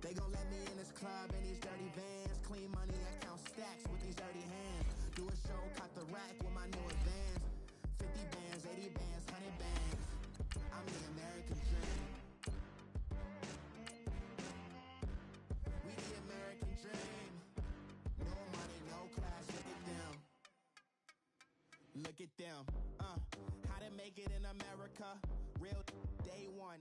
They gon' let me in this club in these dirty vans. Clean money, I count stacks with these dirty hands. Do a show, caught the rack with my new advance. 50 bands, 80 bands, 100 bands. I'm the American dream. We the American dream. No money, no class, look at them. Look at them. How to make it in America. Real day one.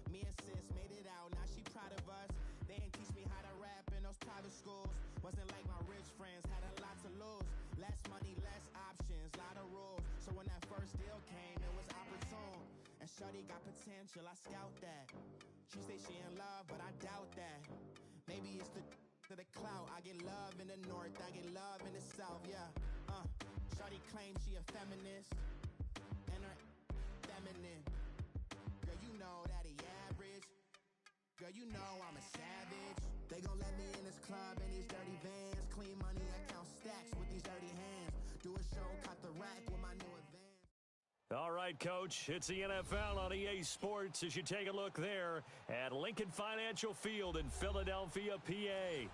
Me and sis made it out, now she proud of us. They didn't teach me how to rap in those private schools. Wasn't like my rich friends, had a lot to lose. Less money, less options, lot of rules. So when that first deal came, it was opportune. And shorty got potential, I scout that. She say she in love, but I doubt that. Maybe it's to the clout. I get love in the north, I get love in the south, yeah. Shorty claims she a feminist, and her feminine. Girl, you know that he average. Girl, you know I'm a savage. They gon' let me in this club in these dirty vans. Clean money, I count stacks with these dirty hands. Do a show, caught the rack with my new advance. All right, Coach, it's the NFL on EA Sports as you take a look there at Lincoln Financial Field in Philadelphia, PA.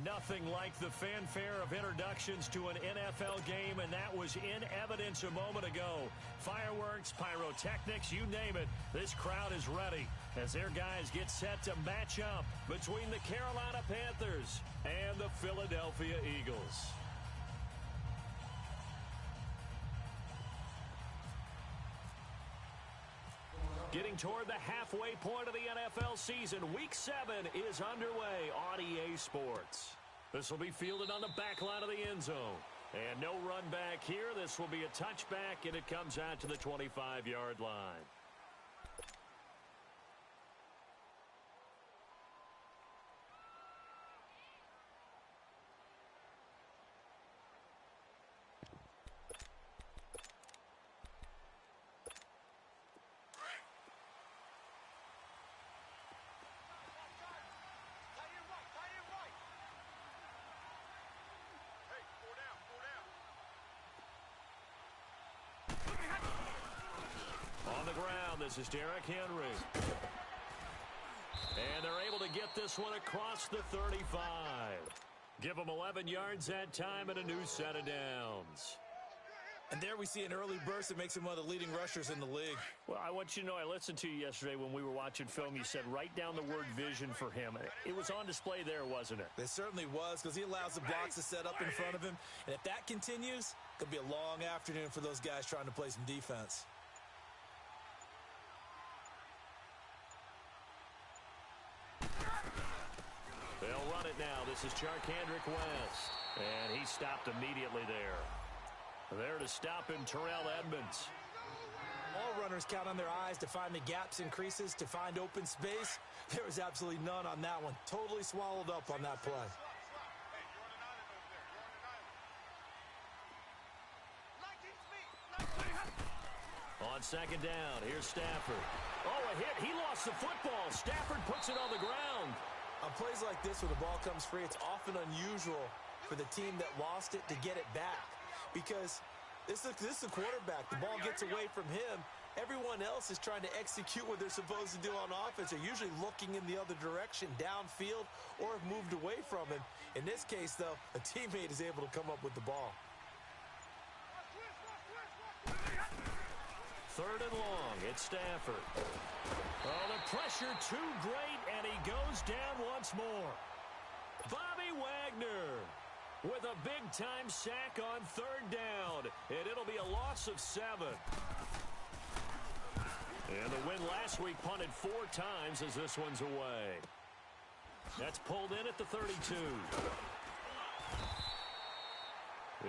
Nothing like the fanfare of introductions to an NFL game, and that was in evidence a moment ago. Fireworks, pyrotechnics, you name it. This crowd is ready as their guys get set to match up between the Carolina Panthers and the Philadelphia Eagles. Getting toward the halfway point of the NFL season, Week 7 is underway on EA Sports. This will be fielded on the back line of the end zone. And no run back here. This will be a touchback, and it comes out to the 25-yard line. On the ground, this is Derrick Henry. And they're able to get this one across the 35. Give them 11 yards that time and a new set of downs. And there we see an early burst that makes him one of the leading rushers in the league. Well, I want you to know, I listened to you yesterday when we were watching film. You said write down the word vision for him. It was on display there, wasn't it? It certainly was, because he allows the blocks to set up in front of him. And if that continues, it'll be a long afternoon for those guys trying to play some defense. They'll run it now. This is Charkandrick West. And he stopped immediately there. There to stop him, Terrell Edmonds. All runners count on their eyes to find the gaps and creases, to find open space. There was absolutely none on that one. Totally swallowed up on that play. On second down, here's Stafford. Oh, a hit. He lost the football. Stafford puts it on the ground. On plays like this where the ball comes free, it's often unusual for the team that lost it to get it back. Because this is the quarterback. The ball gets away from him. Everyone else is trying to execute what they're supposed to do on offense. They're usually looking in the other direction, downfield, or have moved away from him. In this case, though, a teammate is able to come up with the ball. Third and long, it's Stafford. Oh, the pressure too great, and he goes down once more. Bobby Wagner with a big-time sack on third down, and it'll be a loss of 7. And the win last week punted 4 times as this one's away. That's pulled in at the 32.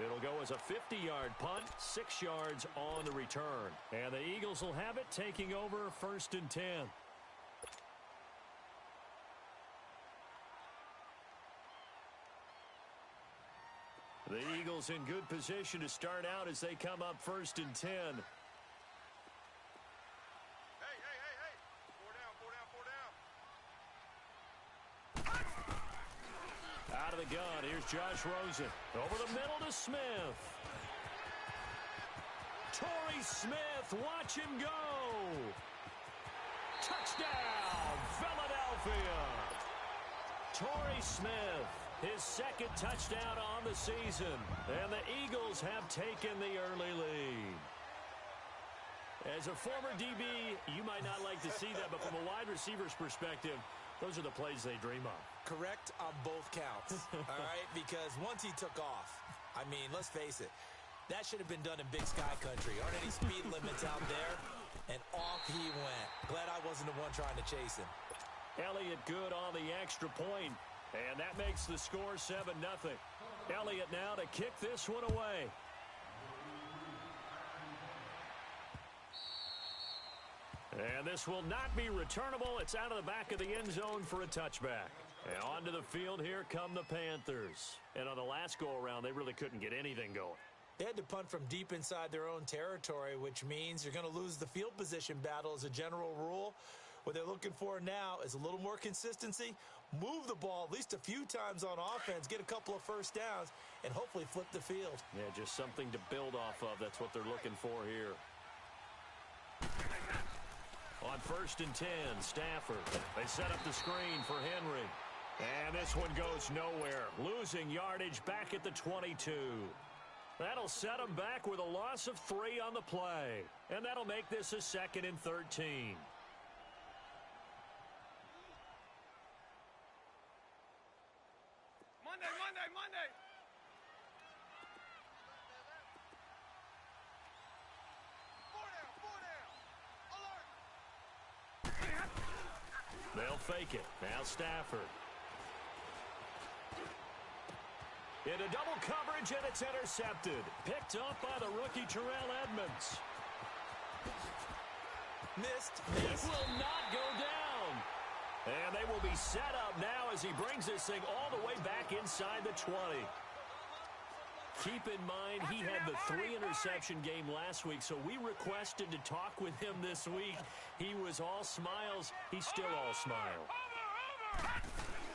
It'll go as a 50-yard punt, 6 yards on the return. And the Eagles will have it, taking over 1st and 10. The Eagles in good position to start out as they come up 1st and 10. Out of the gun, here's Josh Rosen. Over the middle to Smith. Torrey Smith, watch him go. Touchdown, Philadelphia! Torrey Smith, his second touchdown on the season, and the Eagles have taken the early lead. As a former DB, you might not like to see that, but from a wide receiver's perspective, those are the plays they dream of. Correct on both counts, all right? Because once he took off, I mean, let's face it, that should have been done in Big Sky Country. Aren't any speed limits out there? And off he went. Glad I wasn't the one trying to chase him. Elliott good on the extra point, and that makes the score 7-0. Elliott now to kick this one away. And this will not be returnable. It's out of the back of the end zone for a touchback. And onto the field, here come the Panthers. And on the last go-around, they really couldn't get anything going. They had to punt from deep inside their own territory, which means you're going to lose the field position battle as a general rule. What they're looking for now is a little more consistency, move the ball at least a few times on offense, get a couple of first downs, and hopefully flip the field. Yeah, just something to build off of. That's what they're looking for here. On 1st and 10, Stafford. They set up the screen for Henry. And this one goes nowhere. Losing yardage back at the 22. That'll set them back with a loss of 3 on the play. And that'll make this a 2nd and 13. Monday. They'll fake it. Now Stafford. Into double coverage, and it's intercepted. Picked up by the rookie Terrell Edmonds. Missed. It will not go down. And they will be set up now as he brings this thing all the way back inside the 20. Keep in mind, he had the 3-interception game last week, so we requested to talk with him this week. He was all smiles. He's still all smile.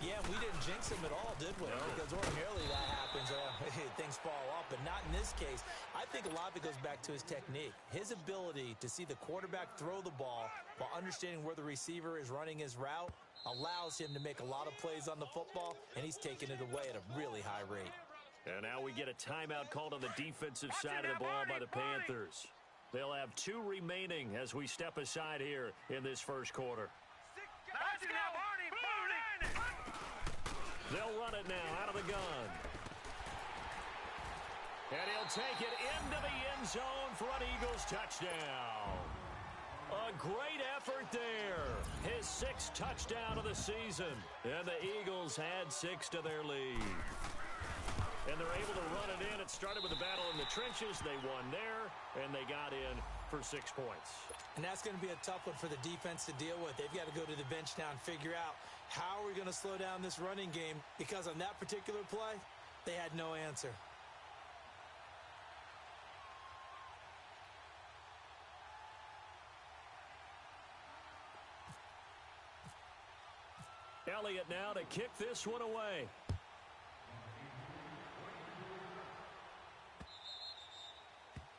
Yeah, we didn't jinx him at all, did we? No. Because ordinarily that happens. Things fall off, but not in this case. I think a lot of it goes back to his technique. His ability to see the quarterback throw the ball while understanding where the receiver is running his route allows him to make a lot of plays on the football, and he's taking it away at a really high rate. And now we get a timeout called on the defensive side of the ball by the Panthers. They'll have 2 remaining as we step aside here in this first quarter. They'll run it now out of the gun. And he'll take it into the end zone for an Eagles touchdown. A great effort there. His 6th touchdown of the season. And the Eagles add 6 to their lead. And they're able to run it in. It started with a battle in the trenches. They won there, and they got in for 6 points. And that's going to be a tough one for the defense to deal with. They've got to go to the bench now and figure out how are we going to slow down this running game, because on that particular play, they had no answer. Elliott now to kick this one away.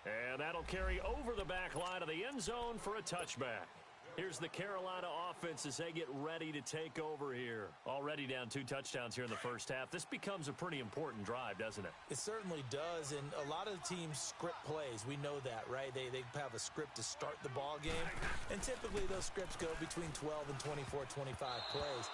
And that'll carry over the back line of the end zone for a touchback. Here's the Carolina offense as they get ready to take over here. Already down 2 touchdowns here in the first half. This becomes a pretty important drive, doesn't it? It certainly does, and a lot of teams script plays. We know that, right? They have a script to start the ball game, and typically those scripts go between 12 and 24, 25 plays.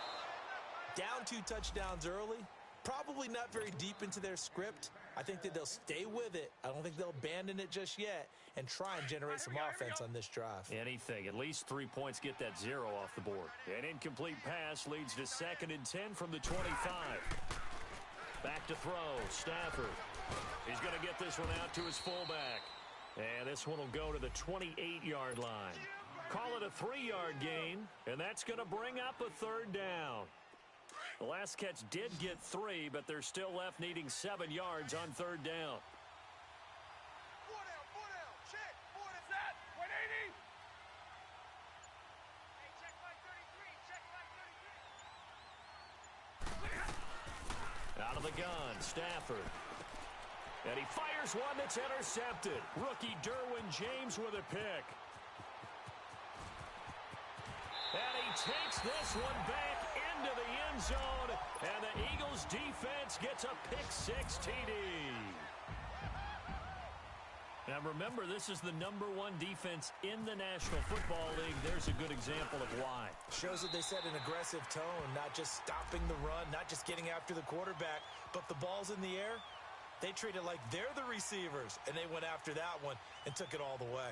Down 2 touchdowns early, probably not very deep into their script. I think that they'll stay with it. I don't think they'll abandon it just yet and try and generate some offense on this drive. Anything. At least 3 points, get that 0 off the board. An incomplete pass leads to 2nd and 10 from the 25. Back to throw. Stafford. He's going to get this one out to his fullback. And this one will go to the 28-yard line. Call it a 3-yard gain, and that's going to bring up a 3rd down. The last catch did get 3, but they're still left needing 7 yards on 3rd down. Check. What is that? 180. Hey, check my 33. Out of the gun, Stafford. And he fires one that's intercepted. Rookie Derwin James with a pick. takes this one back into the end zone, and the Eagles defense gets a pick-6 TD. Now remember, this is the #1 defense in the National Football League. There's a good example of why. Shows that they set an aggressive tone, not just stopping the run, not just getting after the quarterback, but the ball's in the air. They treat it like they're the receivers, and they went after that one and took it all the way.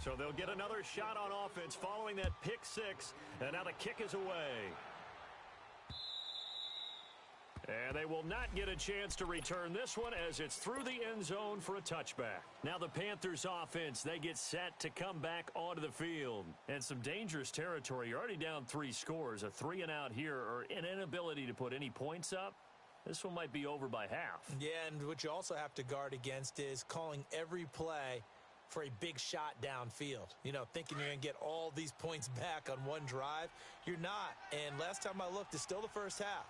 So they'll get another shot on offense following that pick-6, and now the kick is away. And they will not get a chance to return this one as it's through the end zone for a touchback. Now the Panthers offense, they get set to come back onto the field. And some dangerous territory. You're already down 3 scores. A 3-and-out here or an inability to put any points up. This one might be over by half. Yeah, and what you also have to guard against is calling every play for a big shot downfield. You know, thinking you're going to get all these points back on one drive. You're not. And last time I looked, it's still the first half.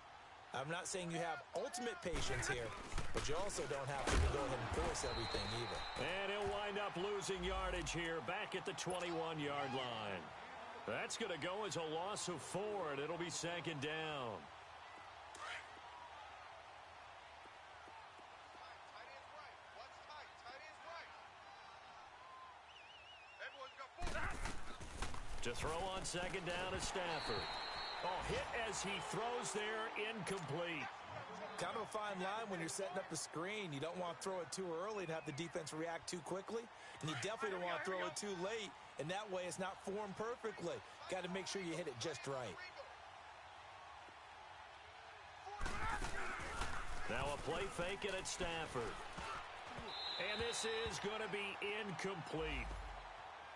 I'm not saying you have ultimate patience here, but you also don't have to go ahead and force everything either. And he'll wind up losing yardage here back at the 21-yard line. That's going to go as a loss of 4, and it'll be 2nd down. To throw on 2nd down is Stafford. Oh, hit as he throws there, incomplete. Kind of a fine line when you're setting up a screen. You don't want to throw it too early and have the defense react too quickly. And you definitely don't want to throw it too late. And that way it's not formed perfectly. Got to make sure you hit it just right. Now a play fake it at Stafford. And this is going to be incomplete.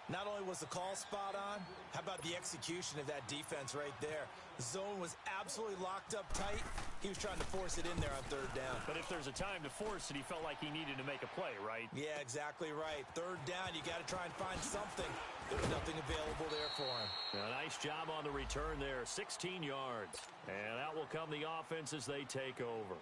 Not only was the call spot on, how about the execution of that defense right there? The zone was absolutely locked up tight. He was trying to force it in there on 3rd down. But if there's a time to force it, he felt like he needed to make a play, right? Yeah, exactly right. 3rd down, you got to try and find something. There was nothing available there for him. A nice job on the return there, 16 yards. And out will come the offense as they take over.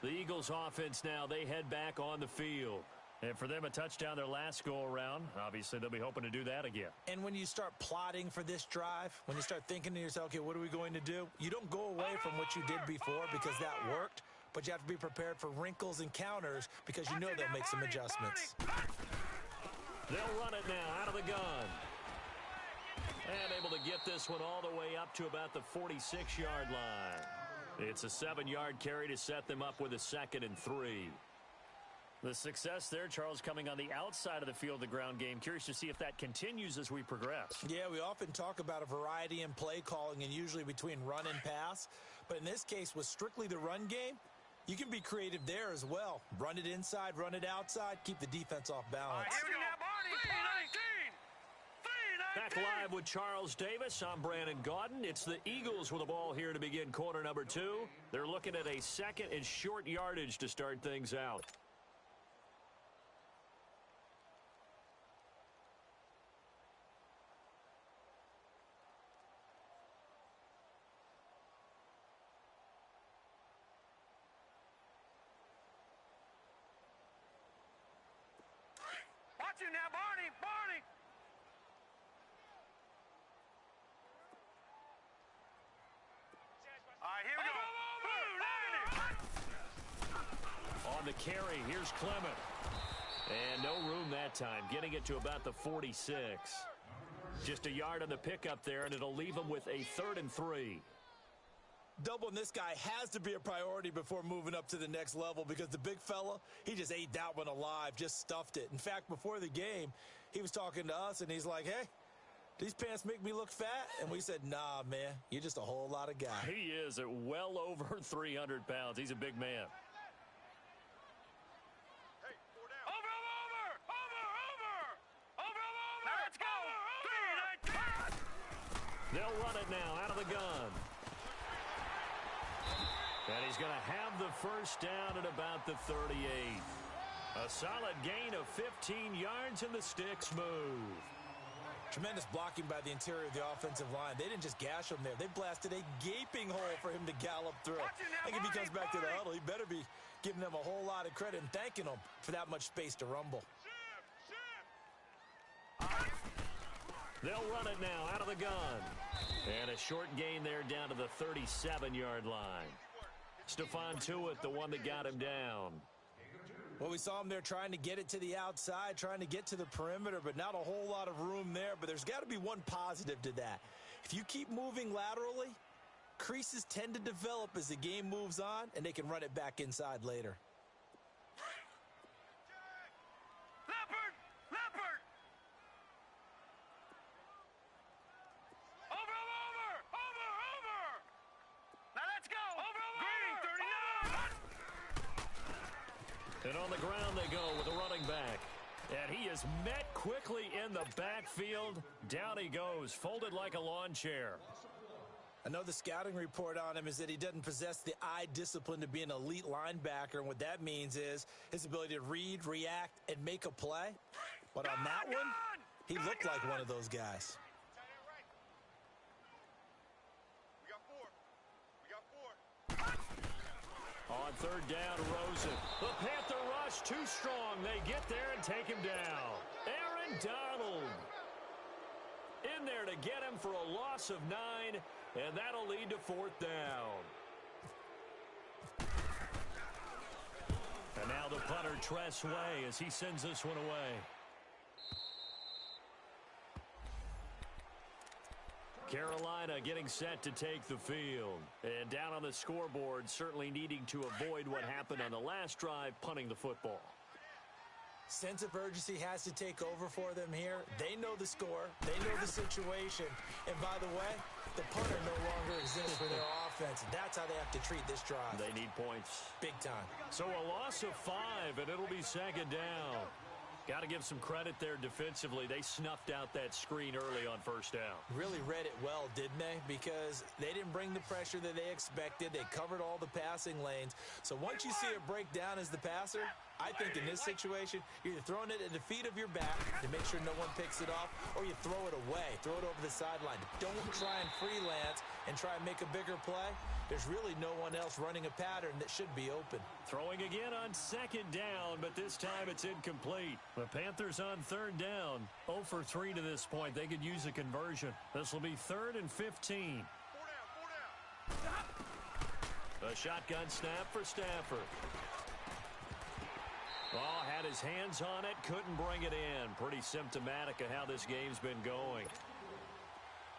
The Eagles offense now, they head back on the field. And for them, a touchdown their last go-around. Obviously, they'll be hoping to do that again. And when you start plotting for this drive, when you start thinking to yourself, okay, what are we going to do? You don't go away from what you did before because that worked, but you have to be prepared for wrinkles and counters because you know they'll make some adjustments. They'll run it now out of the gun. And able to get this one all the way up to about the 46-yard line. It's a 7-yard carry to set them up with a 2nd and 3. The success there, Charles, coming on the outside of the field, the ground game. Curious to see if that continues as we progress. Yeah, we often talk about a variety in play calling and usually between run and pass. But in this case, with strictly the run game, you can be creative there as well. Run it inside, run it outside, keep the defense off balance. Here we go. Back live with Charles Davis. I'm Brandon Gaudin. It's the Eagles with the ball here to begin quarter number 2. They're looking at a 2nd and short yardage to start things out. Watch it now, Barney! Barney! All right, here we go. On the carry, here's Clement. And no room that time, getting it to about the 46. Just a yard on the pickup there, and it'll leave them with a 3rd and 3. Doubling this guy has to be a priority before moving up to the next level because the big fella, he just ate that one alive, just stuffed it. In fact, before the game, he was talking to us, and he's like, hey, these pants make me look fat? And we said, nah, man, you're just a whole lot of guy. He is at well over 300 pounds. He's a big man. Hey, 4 down. Over. Now let's go. They'll run it now out of the gun. And he's going to have the first down at about the 38. A solid gain of 15 yards, and the sticks move. Tremendous blocking by the interior of the offensive line. They didn't just gash him there. They blasted a gaping hole for him to gallop through. I think if he comes back to the huddle, he better be giving them a whole lot of credit and thanking them for that much space to rumble. They'll run it now out of the gun. And a short gain there down to the 37-yard line. Stephon Tuitt, the one that got him down. Well, we saw him there trying to get it to the outside, trying to get to the perimeter, but not a whole lot of room there. But there's got to be one positive to that. If you keep moving laterally, creases tend to develop as the game moves on, and they can run it back inside later. Leopard! Over! Now let's go! Over! Green, 39! And on the ground they go with a running back. And he is met quickly in the backfield. Down he goes, folded like a lawn chair. I know the scouting report on him is that he doesn't possess the eye discipline to be an elite linebacker, and what that means is his ability to read, react, and make a play. But on that one, he looked like one of those guys. On third down, Rosen. The Panther rush too strong. They get there and take him down. Aaron Donald in there to get him for a loss of 9, and that'll lead to fourth down. And now the punter, Tress Way, as he sends this one away. Carolina getting set to take the field. And down on the scoreboard, certainly needing to avoid what happened on the last drive, punting the football. Sense of urgency has to take over for them here. They know the score. They know the situation. And by the way, the punter no longer exists for their offense. That's how they have to treat this drive. They need points. Big time. So a loss of 5, and it'll be second down. Got to give some credit there defensively. They snuffed out that screen early on first down. Really read it well, didn't they? Because they didn't bring the pressure that they expected. They covered all the passing lanes. So once you see it break down as the passer, I think in this situation, you're either throwing it at the feet of your back to make sure no one picks it off, or you throw it away, throw it over the sideline. Don't try and freelance and try and make a bigger play. There's really no one else running a pattern that should be open. Throwing again on second down, but this time it's incomplete. The Panthers on third down. 0 for 3 to this point. They could use a conversion. This will be 3rd and 15. 4 down. A shotgun snap for Stafford. Oh, had his hands on it, couldn't bring it in. Pretty symptomatic of how this game's been going.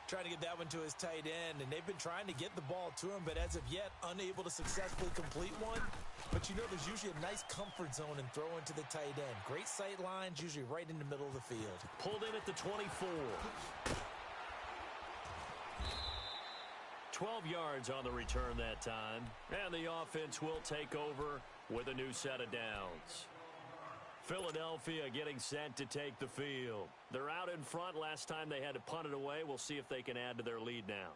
Trying to get that one to his tight end, and they've been trying to get the ball to him, but as of yet, unable to successfully complete one. But you know there's usually a nice comfort zone in throwing to the tight end. Great sight lines, usually right in the middle of the field. Pulled in at the 24. 12 yards on the return that time. And the offense will take over with a new set of downs. Philadelphia getting set to take the field. They're out in front. Last time they had to punt it away. We'll see if they can add to their lead now.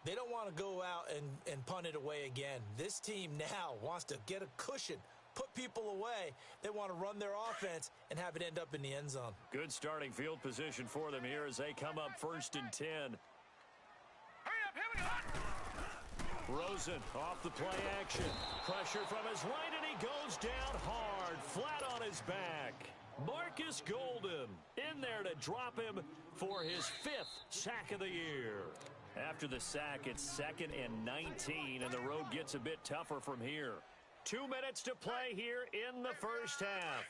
They don't want to go out and punt it away again. This team now wants to get a cushion, put people away. They want to run their offense and have it end up in the end zone. Good starting field position for them here as they come up 1st and 10. Hurry up, here we go. Rosen off the play action. Pressure from his right, and he goes down hard, flat on his back. Marcus Golden in there to drop him for his 5th sack of the year. After the sack, it's 2nd and 19, and the road gets a bit tougher from here. 2 minutes to play here in the first half.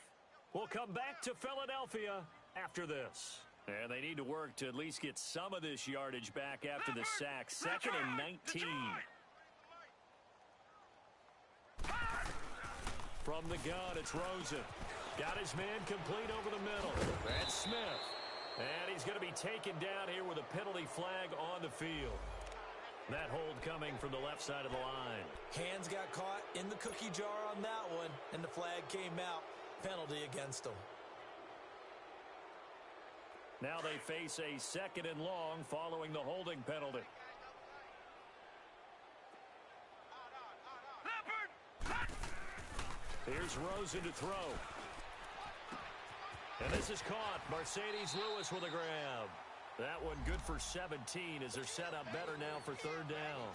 We'll come back to Philadelphia after this. And they need to work to at least get some of this yardage back after the sack. 2nd and 19. From the gun, it's Rosen. Got his man complete over the middle. That's Smith. And he's going to be taken down here with a penalty flag on the field. That hold coming from the left side of the line. Hands got caught in the cookie jar on that one, and the flag came out. Penalty against them. Now they face a 2nd and long following the holding penalty. Here's Rosen to throw. And this is caught. Mercedes Lewis with a grab. That one good for 17 as they're set up better now for third down.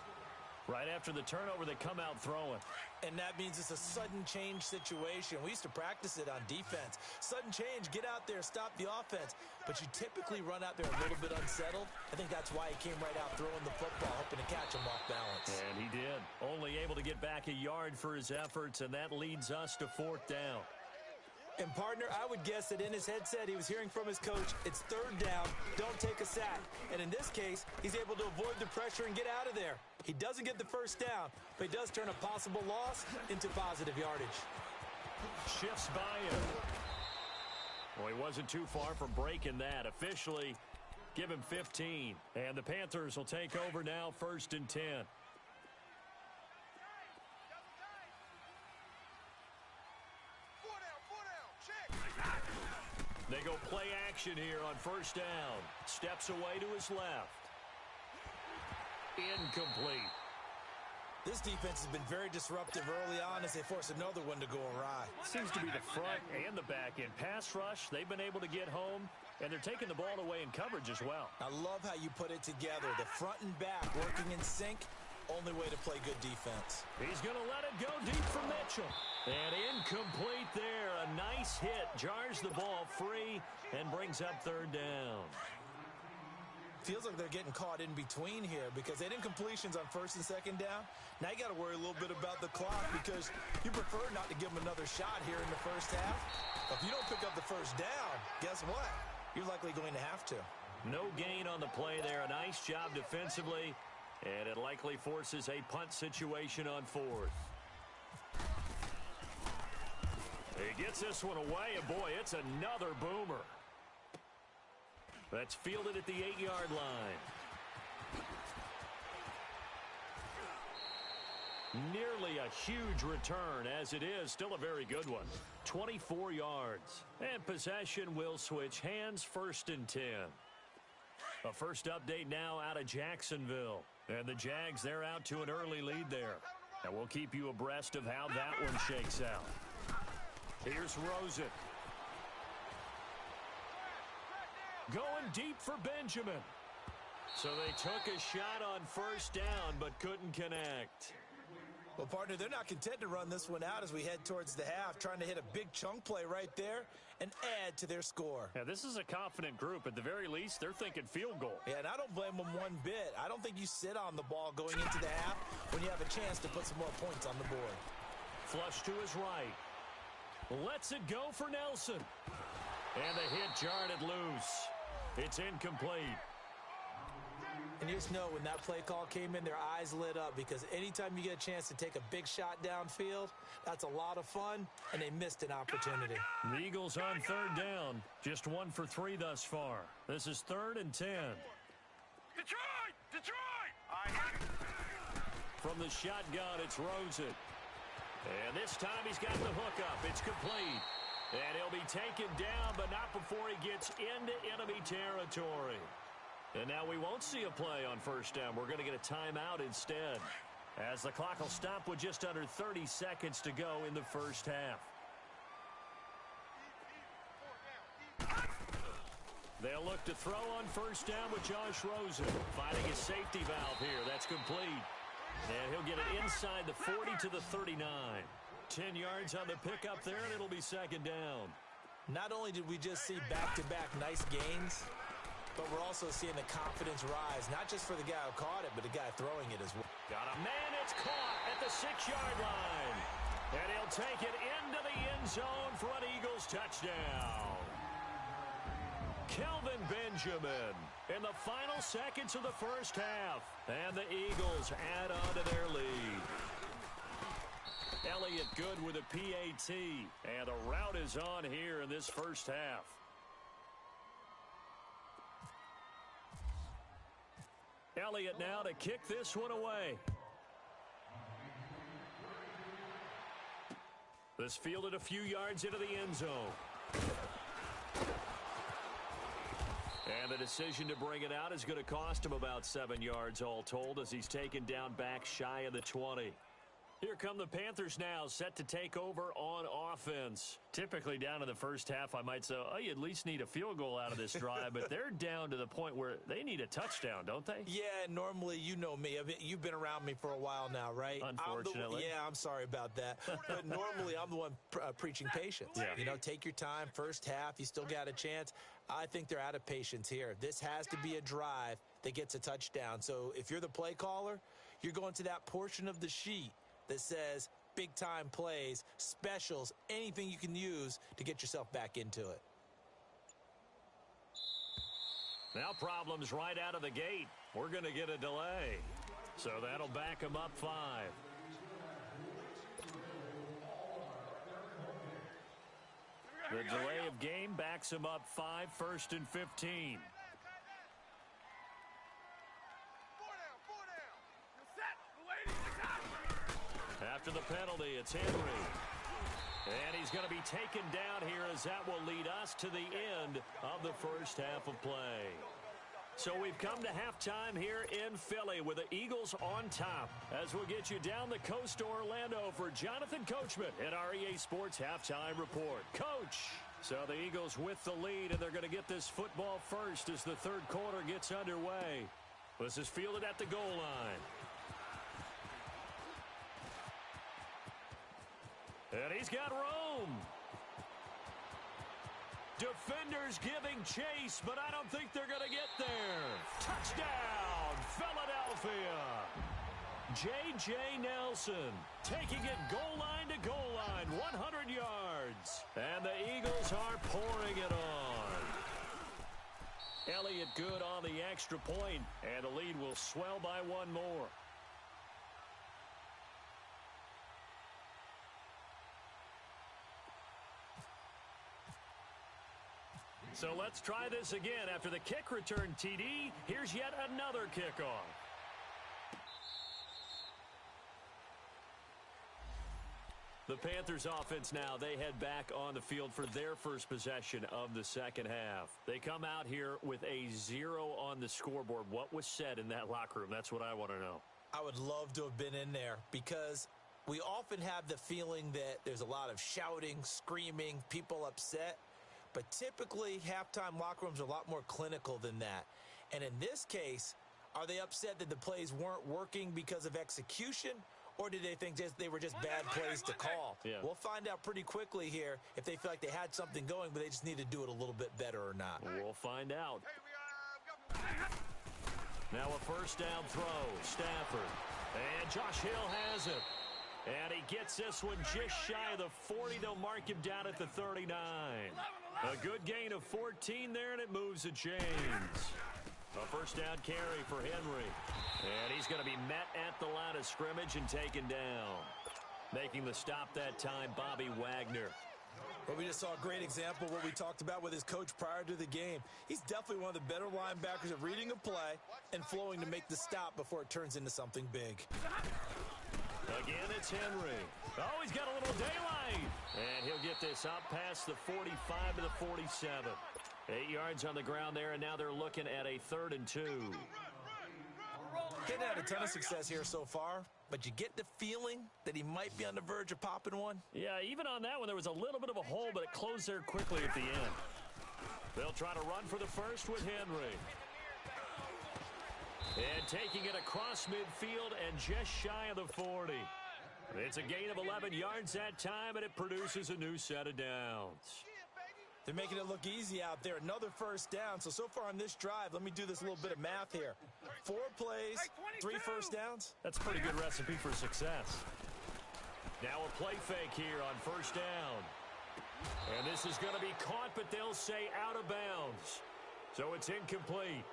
Right after the turnover, they come out throwing. And that means it's a sudden change situation. We used to practice it on defense. Sudden change, get out there, stop the offense. But you typically run out there a little bit unsettled. I think that's why he came right out throwing the football, hoping to catch him off balance. And he did. Only able to get back a yard for his efforts, and that leads us to fourth down. And, partner, I would guess that in his headset he was hearing from his coach, it's third down, don't take a sack. And in this case, he's able to avoid the pressure and get out of there. He doesn't get the first down, but he does turn a possible loss into positive yardage. Shifts by him. Well, he wasn't too far from breaking that. Officially, give him 15. And the Panthers will take over now, 1st and 10. They go play action here on 1st down. Steps away to his left. Incomplete. This defense has been very disruptive early on as they force another one to go awry. Seems to be the front and the back end. Pass rush, they've been able to get home, and they're taking the ball away in coverage as well. I love how you put it together. The front and back working in sync. Only way to play good defense. He's going to let it go deep for Mitchell. And incomplete there. A nice hit. Jars the ball free and brings up third down. Feels like they're getting caught in between here because they didn't completions on 1st and 2nd down. Now you got to worry a little bit about the clock because you prefer not to give them another shot here in the first half. But if you don't pick up the first down, guess what? You're likely going to have to. No gain on the play there. A nice job defensively. And it likely forces a punt situation on 4th. He gets this one away, and boy, it's another boomer. That's fielded at the 8-yard line. Nearly a huge return, as it is. Still a very good one. 24 yards. And possession will switch hands, 1st and 10. A first update now out of Jacksonville. And the Jags, they're out to an early lead there. And we'll keep you abreast of how that one shakes out. Here's Rosen. Going deep for Benjamin. So they took a shot on 1st down, but couldn't connect. Well, partner, they're not content to run this one out as we head towards the half, trying to hit a big chunk play right there and add to their score. Yeah, this is a confident group. At the very least, they're thinking field goal. Yeah, and I don't blame them one bit. I don't think you sit on the ball going into the half when you have a chance to put some more points on the board. Flush to his right. Lets it go for Nelson. And the hit jarred it loose. It's incomplete. And you just know when that play call came in, their eyes lit up because anytime you get a chance to take a big shot downfield, that's a lot of fun, and they missed an opportunity. The Eagles on 3rd down. Just 1 for 3 thus far. This is 3rd and 10. Detroit! Detroit! I hear you. From the shotgun, it's Rosen. And this time he's got the hook up. It's complete. And he'll be taken down, but not before he gets into enemy territory. And now we won't see a play on 1st down. We're going to get a timeout instead, as the clock will stop with just under 30 seconds to go in the first half. They'll look to throw on 1st down with Josh Rosen. Finding his safety valve here. That's complete. And he'll get it inside the 40 to the 39. 10 yards on the pickup there, and it'll be 2nd down. Not only did we just see back-to-back nice gains, but we're also seeing the confidence rise, not just for the guy who caught it, but the guy throwing it as well. Got a man, it's caught at the 6-yard line. And he'll take it into the end zone for an Eagles touchdown. Kelvin Benjamin in the final seconds of the first half. And the Eagles add on to their lead. Elliott good with a PAT. And the route is on here in this first half. Elliott now to kick this one away. This fielded a few yards into the end zone. And the decision to bring it out is going to cost him about 7 yards all told as he's taken down back shy of the 20. Here come the Panthers now, set to take over on offense. Typically down in the first half, I might say, oh, you at least need a field goal out of this drive, but they're down to the point where they need a touchdown, don't they? Yeah, normally, you know me. I mean, you've been around me for a while now, right? Unfortunately. I'm sorry about that. But normally, I'm the one preaching patience. Yeah. You know, take your time. First half, you still got a chance. I think they're out of patience here. This has to be a drive that gets a touchdown. So if you're the play caller, you're going to that portion of the sheet that says big-time plays, specials, anything you can use to get yourself back into it. Now problems right out of the gate. We're going to get a delay. So that'll back them up 5. The delay of game backs them up 5, 1st and 15. After the penalty, it's Henry. And he's going to be taken down here as that will lead us to the end of the first half of play. So we've come to halftime here in Philly with the Eagles on top as we'll get you down the coast to Orlando for Jonathan Coachman at our EA Sports Halftime Report. Coach, so the Eagles with the lead, and they're going to get this football first as the third quarter gets underway. This is fielded at the goal line. And he's got room. Defenders giving chase, but I don't think they're going to get there. Touchdown, Philadelphia. J.J. Nelson taking it goal line to goal line, 100 yards. And the Eagles are pouring it on. Elliott good on the extra point, and the lead will swell by one more. So let's try this again. After the kick return TD, here's yet another kickoff. The Panthers offense now, they head back on the field for their first possession of the second half. They come out here with a 0 on the scoreboard. What was said in that locker room? That's what I want to know. I would love to have been in there because we often have the feeling that there's a lot of shouting, screaming, people upset. But typically, halftime locker rooms are a lot more clinical than that. And in this case, are they upset that the plays weren't working because of execution? Or did they think they were just bad plays to call? Yeah. We'll find out pretty quickly here if they feel like they had something going, but they just need to do it a little bit better or not. We'll find out. Now a first down throw. Stafford. And Josh Hill has it. And he gets this one just shy of the 40. They'll mark him down at the 39. A good gain of 14 there, and it moves the chains. A first down carry for Henry. And he's going to be met at the line of scrimmage and taken down. Making the stop that time, Bobby Wagner. Well, we just saw a great example of what we talked about with his coach prior to the game. He's definitely one of the better linebackers at reading a play and flowing to make the stop before it turns into something big. Again, it's Henry. Oh, he's got a little daylight. And he'll get this up past the 45 to the 47. 8 yards on the ground there, and now they're looking at a 3rd and 2. Getting had a ton of success here so far, but you get the feeling that he might be on the verge of popping one. Yeah, even on that one, there was a little bit of a hole, but it closed there quickly at the end. They'll try to run for the first with Henry. And taking it across midfield and just shy of the 40. It's a gain of 11 yards that time, and it produces a new set of downs. They're making it look easy out there. Another first down. So far on this drive, let me do this little bit of math here. 4 plays, 3 first downs. That's a pretty good recipe for success. Now a play fake here on first down. And this is going to be caught, but they'll say out of bounds. So it's incomplete.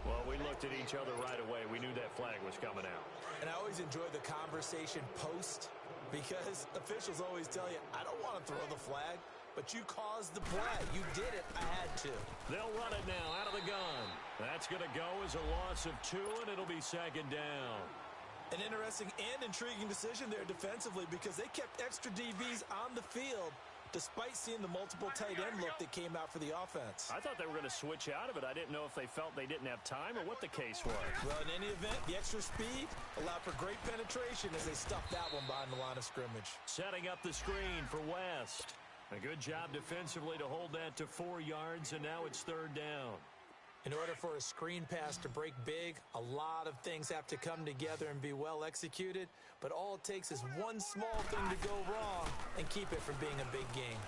Well, we looked at each other right away. We knew that flag was coming out. And I always enjoy the conversation post because officials always tell you, I don't want to throw the flag, but you caused the play. You did it. I had to. They'll run it now out of the gun. That's going to go as a loss of 2, and it'll be 2nd down. An interesting and intriguing decision there defensively because they kept extra DBs on the field despite seeing the multiple tight end look that came out for the offense. I thought they were going to switch out of it. I didn't know if they felt they didn't have time or what the case was. Well, in any event, the extra speed allowed for great penetration as they stuffed that one behind the line of scrimmage. Setting up the screen for West. A good job defensively to hold that to 4 yards, and now it's 3rd down. In order for a screen pass to break big, a lot of things have to come together and be well executed, but all it takes is one small thing to go wrong and keep it from being a big game.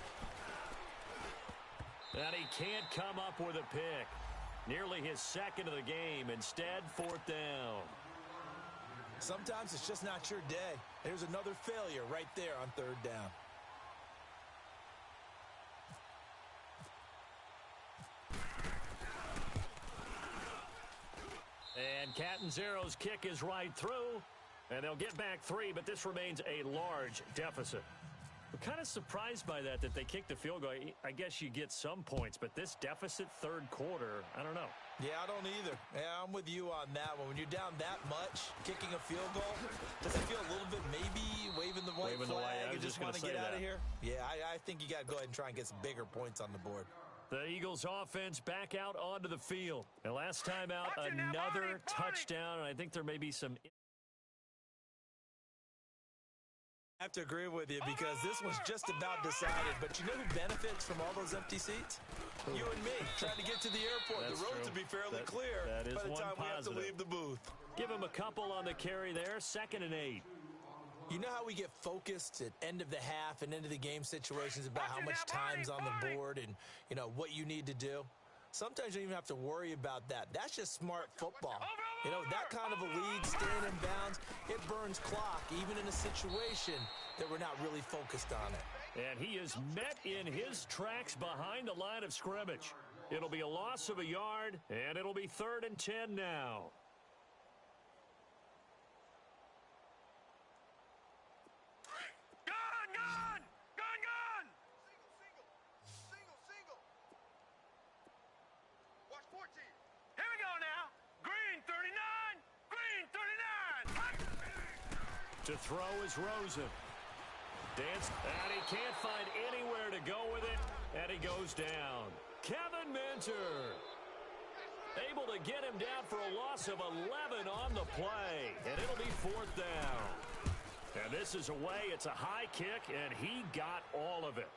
And he can't come up with a pick. Nearly his 2nd of the game. Instead, 4th down. Sometimes it's just not your day. There's another failure right there on 3rd down. And Catanzero's kick is right through, and they'll get back 3, but this remains a large deficit. We're kind of surprised by that they kicked the field goal. I guess you get some points, but this deficit 3rd quarter, I don't know. Yeah, I don't either. Yeah, I'm with you on that one. When you're down that much, kicking a field goal, does it feel a little bit maybe waving the white flag and just want to get out of here? Yeah, I think you got to go ahead and try and get some bigger points on the board. The Eagles offense back out onto the field. And last time out, another touchdown. And I think there may be some... I have to agree with you because this was just about decided. But you know who benefits from all those empty seats? You and me, trying to get to the airport. That's the road true. to be fairly clear that is by the one time we have to positive. leave the booth. Give him a couple on the carry there. 2nd and 8. You know how we get focused at end of the half and end of the game situations about how much time's on the board and, you know, what you need to do? Sometimes you don't even have to worry about that. That's just smart football. You know, that kind of a lead, staying in bounds, it burns clock, even in a situation that we're not really focused on it. And he is met in his tracks behind the line of scrimmage. It'll be a loss of a yard, and it'll be 3rd and 10 now. To throw is Rosen. Dance, and he can't find anywhere to go with it, and he goes down. Kevin Minter able to get him down for a loss of 11 on the play, and it'll be 4th down. And this is away. It's a high kick, and he got all of it.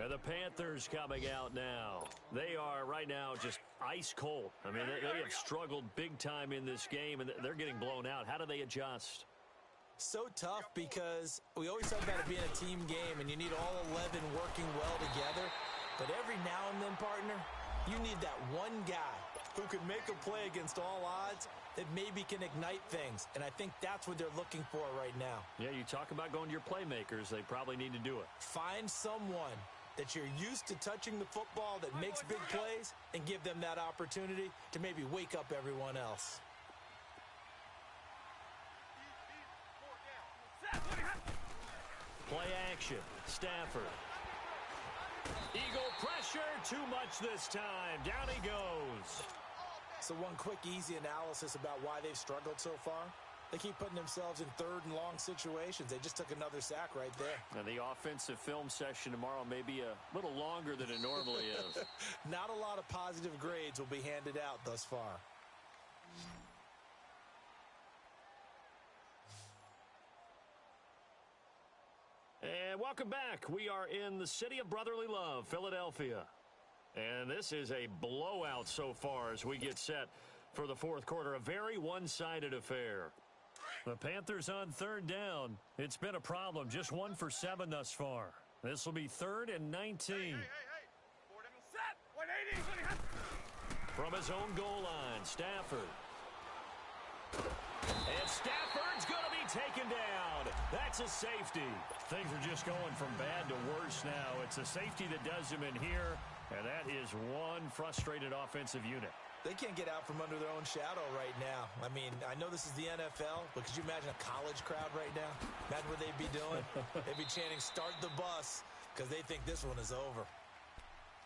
And the Panthers coming out now. They are right now just ice cold. I mean, they have struggled big time in this game, and they're getting blown out. How do they adjust? So tough because we always talk about it being a team game, and you need all 11 working well together. But every now and then, partner, you need that one guy who can make a play against all odds that maybe can ignite things. And I think that's what they're looking for right now. Yeah, you talk about going to your playmakers. They probably need to do it. Find someone that you're used to touching the football that makes big plays and give them that opportunity to maybe wake up everyone else. Play action. Stafford. Eagle pressure. Too much this time. Down he goes. So one quick, easy analysis about why they've struggled so far. They keep putting themselves in 3rd and long situations. They just took another sack right there. And the offensive film session tomorrow may be a little longer than it normally is. Not a lot of positive grades will be handed out thus far. And welcome back. We are in the city of brotherly love, Philadelphia. And this is a blowout so far as we get set for the 4th quarter. A very one-sided affair. The Panthers on 3rd down. It's been a problem. Just 1 for 7 thus far. This will be 3rd and 19. From his own goal line, Stafford. And Stafford's going to be taken down. That's a safety. Things are just going from bad to worse now. It's a safety that does him in here, and that is one frustrated offensive unit. They can't get out from under their own shadow right now. I mean, I know this is the NFL, but could you imagine a college crowd right now? Imagine what they'd be doing. They'd be chanting, "Start the bus," because they think this one is over.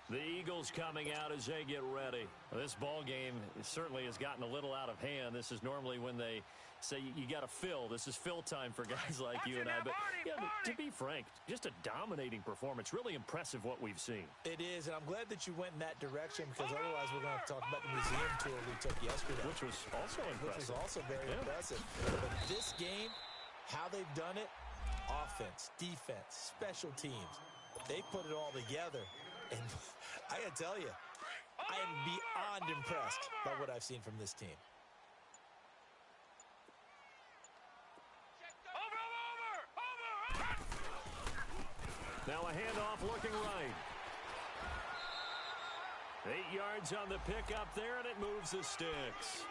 The Eagles coming out as they get ready. This ball game certainly has gotten a little out of hand. This is normally when they say you got to fill. This is fill time for guys like you and I. But yeah, to be frank, just a dominating performance. Really impressive what we've seen. It is, and I'm glad that you went in that direction because otherwise we're going to have to talk about the museum tour we took yesterday. Which was also impressive. Which was also very impressive. But this game, how they've done it, offense, defense, special teams, they put it all together. And I got to tell you, I am beyond impressed by what I've seen from this team. Now a handoff looking right. 8 yards on the pickup there, and it moves the sticks.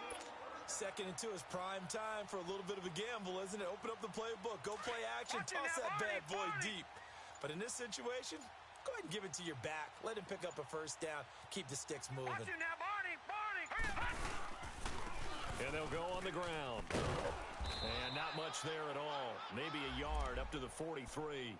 Second and 2 is prime time for a little bit of a gamble, isn't it? Open up the playbook, go play action, toss that bad boy deep. But in this situation, go ahead and give it to your back. Let him pick up a first down. Keep the sticks moving. And they'll go on the ground. And not much there at all. Maybe a yard up to the 43.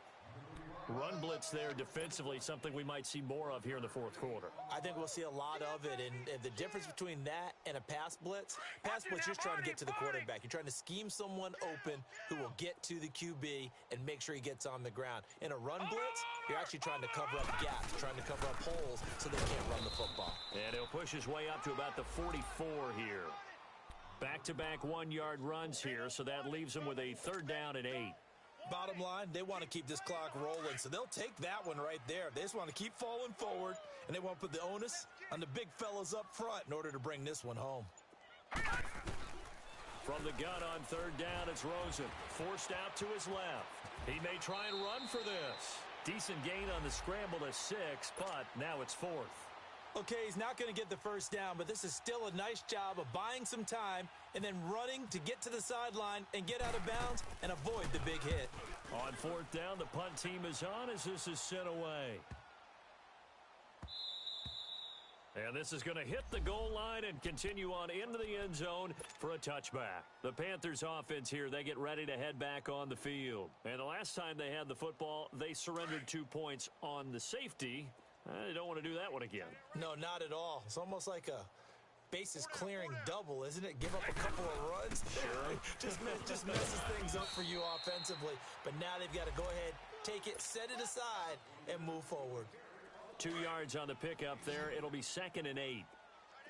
Run blitz there defensively, something we might see more of here in the fourth quarter. I think we'll see a lot of it, and the difference between that and a pass blitz, you're just trying to get to the quarterback. You're trying to scheme someone open who will get to the QB and make sure he gets on the ground. In a run blitz, you're actually trying to cover up gaps, trying to cover up holes so they can't run the football. And he'll push his way up to about the 44 here. Back-to-back 1-yard runs here, so that leaves him with a 3rd down and 8. Bottom line, they want to keep this clock rolling, so they'll take that one right there. They just want to keep falling forward, and they want to put the onus on the big fellas up front in order to bring this one home. From the gun on 3rd down, it's Rosen. Forced out to his left. He may try and run for this. Decent gain on the scramble to 6, but now it's 4th. Okay, he's not going to get the first down, but this is still a nice job of buying some time and then running to get to the sideline and get out of bounds and avoid the big hit. On 4th down, the punt team is on as this is sent away. And this is going to hit the goal line and continue on into the end zone for a touchback. The Panthers offense here, they get ready to head back on the field. And the last time they had the football, they surrendered 2 points on the safety. They don't want to do that one again. No, not at all. It's almost like a bases clearing double, isn't it? Give up a couple of runs. Sure. just messes things up for you offensively. But now they've got to go ahead, take it, set it aside, and move forward. 2 yards on the pickup there. It'll be 2nd and 8.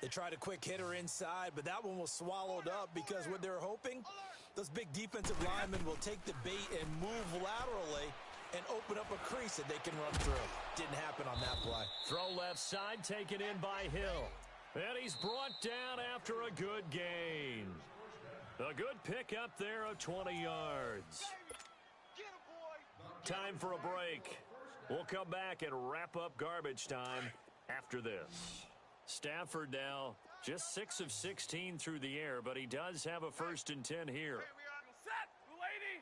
They tried a quick hitter inside, but that one was swallowed up because what they're hoping, those big defensive linemen will take the bait and move laterally and open up a crease that they can run through. Didn't happen on that play. Throw left side, taken in by Hill. And he's brought down after a good gain. A good pickup there of 20 yards. Time for a break. We'll come back and wrap up garbage time after this. Stafford now just 6 of 16 through the air, but he does have a 1st and 10 here. Set, lady.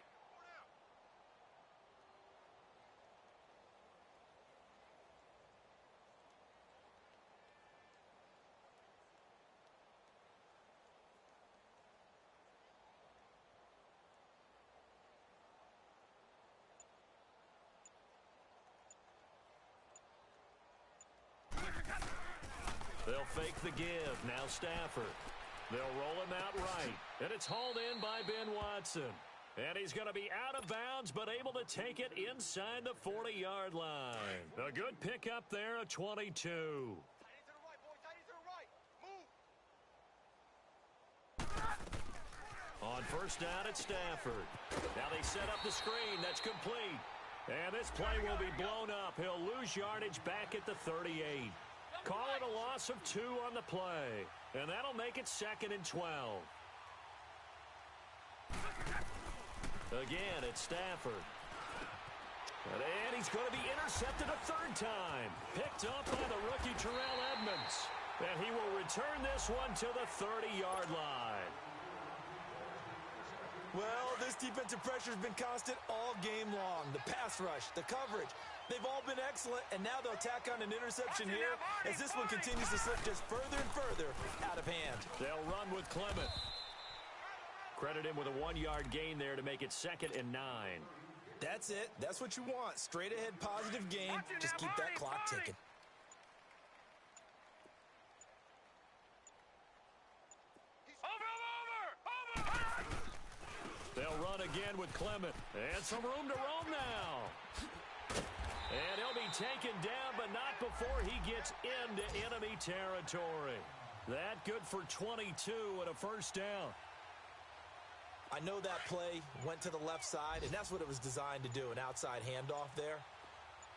They'll fake the give. Now Stafford. They'll roll him out right. And it's hauled in by Ben Watson. And he's going to be out of bounds, but able to take it inside the 40-yard line. A good pickup there, a 22. On 1st down, it's Stafford. Now they set up the screen. That's complete. And this play will be blown up. He'll lose yardage back at the 38. Call it a loss of 2 on the play. And that'll make it 2nd and 12. Again, it's Stafford. And he's going to be intercepted a 3rd time. Picked up by the rookie Terrell Edmonds. And he will return this one to the 30-yard line. Well, this defensive pressure has been constant all game long. The pass rush, the coverage, they've all been excellent, and now they'll tack on an interception here as this one continues to slip just further and further out of hand. They'll run with Clement. Credit him with a 1-yard gain there to make it 2nd and 9. That's it. That's what you want. Straight ahead positive gain. Just keep that clock ticking. again with Clement. And some room to roam now. And he'll be taken down, but not before he gets into enemy territory. That good for 22 and a first down. I know that play went to the left side, and that's what it was designed to do, an outside handoff there.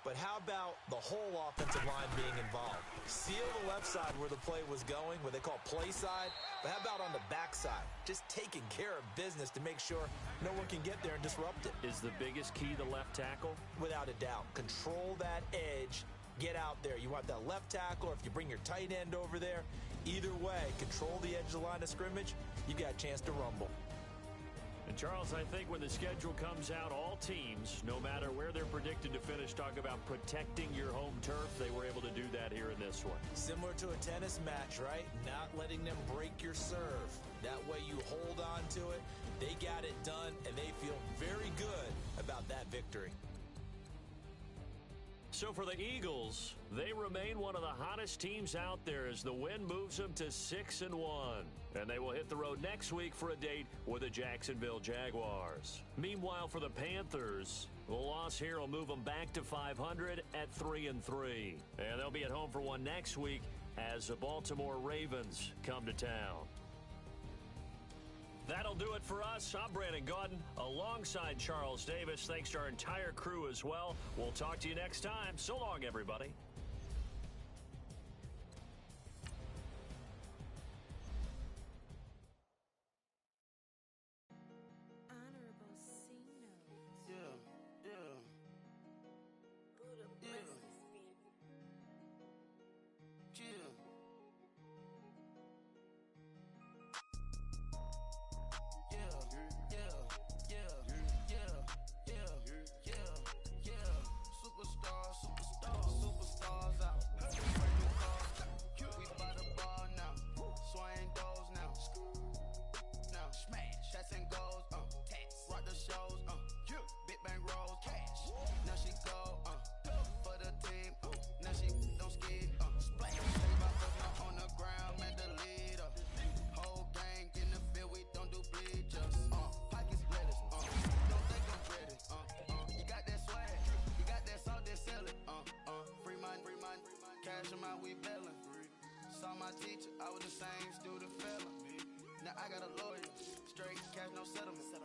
But how about the whole offensive line being involved? Seal the left side where the play was going, what they call play side. But how about on the back side? Just taking care of business to make sure no one can get there and disrupt it. Is the biggest key the left tackle? Without a doubt. Control that edge. Get out there. You want that left tackle, or if you bring your tight end over there, either way, control the edge of the line of scrimmage, you got a chance to rumble. And, Charles, I think when the schedule comes out, all teams, no matter where they're predicted to finish, talk about protecting your home turf. They were able to do that here in this one. Similar to a tennis match, right? Not letting them break your serve. That way you hold on to it. They got it done, and they feel very good about that victory. So for the Eagles, they remain one of the hottest teams out there as the win moves them to 6-1. And they will hit the road next week for a date with the Jacksonville Jaguars. Meanwhile, for the Panthers, the loss here will move them back to 500 at 3-3. And they'll be at home for one next week as the Baltimore Ravens come to town. That'll do it for us. I'm Brandon Gaudin alongside Charles Davis. Thanks to our entire crew as well. We'll talk to you next time. So long, everybody. Teacher, I was the same student fella. Now I got a lawyer, straight cash, no settlement.